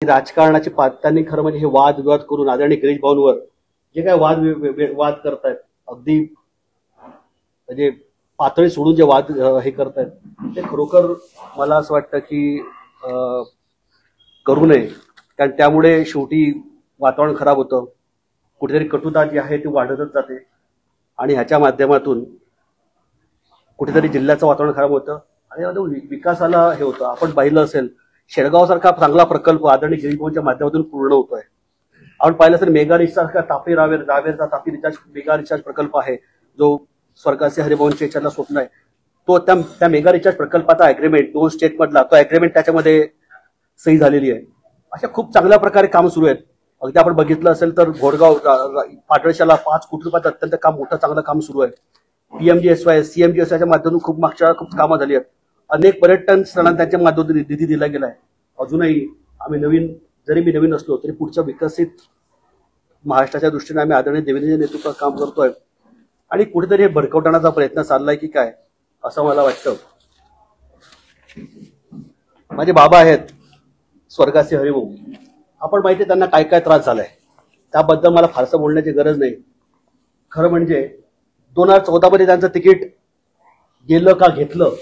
राजकारणाची त्यांनी खरं म्हणजे हे वाद विवाद करून आदरणीय गिरीश भाऊंवर जे काय वाद करतायत, अगदी म्हणजे पातळी सोडून जे वाद हे करतायत ते खरोखर मला असं वाटतं की करू नये. कारण त्यामुळे शेवटी वातावरण खराब होतं, कुठेतरी कटुता जी आहे ती वाढतच जाते आणि ह्याच्या माध्यमातून कुठेतरी जिल्ह्याचं वातावरण खराब होतं आणि विकासाला हे होतं. आपण पाहिलं असेल शेळगाव सारखा चांगला प्रकल्प आदरणीय गिरीश भाऊंच्या माध्यमातून पूर्ण होतोय. आपण पाहिलं असेल मेगा रिचार्ज का तापी रावेरचा तापी रिचार्ज मेगा रिचार्ज प्रकल्प आहे जो स्वर्गाचे हरिभाऊंच्या याच्यातला स्वप्न आहे. तो त्या मेगा रिचार्ज प्रकल्पाचा अग्रीमेंट 2 स्टेट मधला तो अग्रीमेंट त्याच्यामध्ये सही झालेली आहे. अशा खूप चांगल्या प्रकारे काम सुरू आहेत. अगदी आपण बघितलं असेल तर घोडगाव पाटळशाला 5 कोटी रुपयाचं अत्यंत काम मोठं चांगलं काम सुरू आहे. PMGSY CMGSYच्या माध्यमातून खूप मागच्या खूप कामं झाली आहेत. अनेक पर्यटन स्थळांना त्यांच्या माध्यमातून निधी दिला गेलाय. अजूनही आम्ही जरी मी नवीन असलो तरी पुढच्या विकसित महाराष्ट्राच्या दृष्टीने आम्ही आदरणीय देवेंद्रजी नेतृत्वात काम करतोय आणि कुठेतरी हे भरकवण्याचा प्रयत्न चाललाय की काय असं मला वाटतं. माझे बाबा आहेत स्वर्गाचे हरिभाऊ, आपण माहिती त्यांना काय काय त्रास झालाय त्याबद्दल मला फारसं बोलण्याची गरज नाही. खरं म्हणजे 2014 मध्ये त्यांचं तिकीट गेलं का घेतलं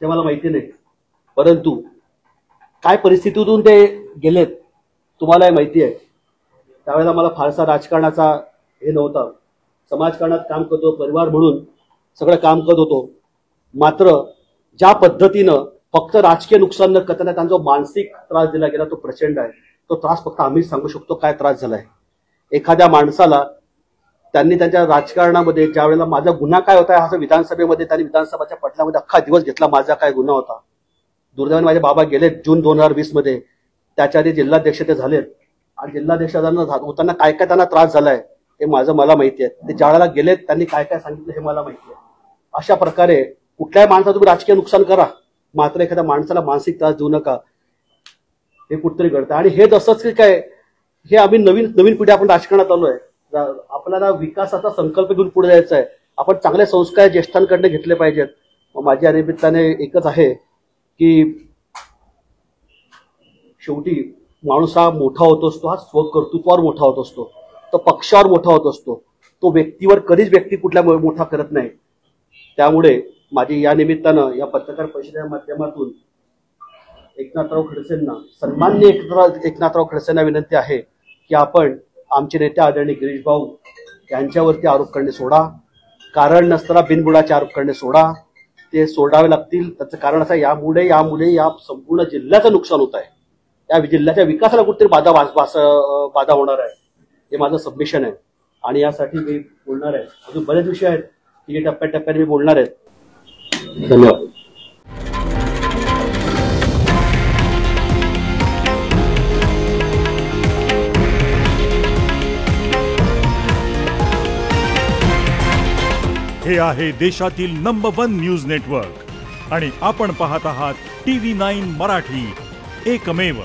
ते मला माहिती नाही, परंतु काय परिस्थितीतून ते गेलेत तुम्हालाही माहिती आहे. त्यावेळेला मला फारसा राजकारणाचा हे नव्हता, समाजकारणात काम करतो, परिवार म्हणून सगळं काम करत होतो. मात्र ज्या पद्धतीनं फक्त राजकीय नुकसान न करताना त्यांचा जो मानसिक त्रास दिला गेला तो प्रचंड आहे. तो त्रास फक्त आम्हीच सांगू शकतो काय त्रास झालाय. एखाद्या माणसाला त्यांनी त्यांच्या राजकारणामध्ये ज्या वेळेला माझा गुन्हा काय होता असं विधानसभेमध्ये त्यांनी विधानसभेच्या पटलामध्ये अख्खा दिवस घेतला माझा काय गुन्हा होता. दुर्दैवाने माझे बाबा गेलेत जून 2020 मध्ये. त्याच्या आधी जिल्हाध्यक्ष ते झालेत आणि जिल्हाध्यक्ष होताना काय काय त्यांना त्रास झालाय हे मला माहिती आहे. ते ज्या वेळेला गेलेत त्यांनी काय काय सांगितलं हे मला माहिती आहे. अशा प्रकारे कुठल्याही माणसाचं तुम्ही राजकीय नुकसान करा, मात्र एखाद्या माणसाला मानसिक त्रास देऊ नका, हे कुठतरी घडतं. आणि हे जसंच की काय हे आम्ही नवीन पिढी आपण राजकारणात आलोय. आपल्याला विकासाचा संकल्प घेऊन पुढे जायचा आहे. आपण चांगले संस्कार ज्येष्ठांकडे घेतले पाहिजेत. माझ्या या निमित्ताने एकच आहे की शेवटी माणूस हा मोठा होत असतो, हा स्वकर्तृत्वावर मोठा होत असतो, तो पक्षावर मोठा होत असतो, तो व्यक्तीवर कधीच व्यक्ती कुठल्या मोठा करत नाही. त्यामुळे माझी या निमित्तानं या पत्रकार परिषदेच्या माध्यमातून एकनाथराव खडसेंना सन्माननीय एकनाथराव खडसेंना विनंती आहे की आपण आमचे नेते आदरणीय गिरीश भाऊ यांच्यावरती आरोप करणे सोडा. कारण नसताना बिनबुडाचे आरोप करणे सोडा, ते सोडावे लागतील. त्याचं कारण असं यामुळे या संपूर्ण जिल्ह्याचं नुकसान होत आहे. या जिल्ह्याच्या विकासाला कुठेतरी बाधा होणार आहे हे माझं सबमिशन आहे आणि यासाठी मी बोलणार आहे. अजून बरेच विषय आहेत की टप्प्याटप्प्याने मी बोलणार आहे. धन्यवाद. हे आहे देशातील नंबर 1 न्यूज नेटवर्क आणि आपण पाहत आहात TV9 मराठी, एकमेव.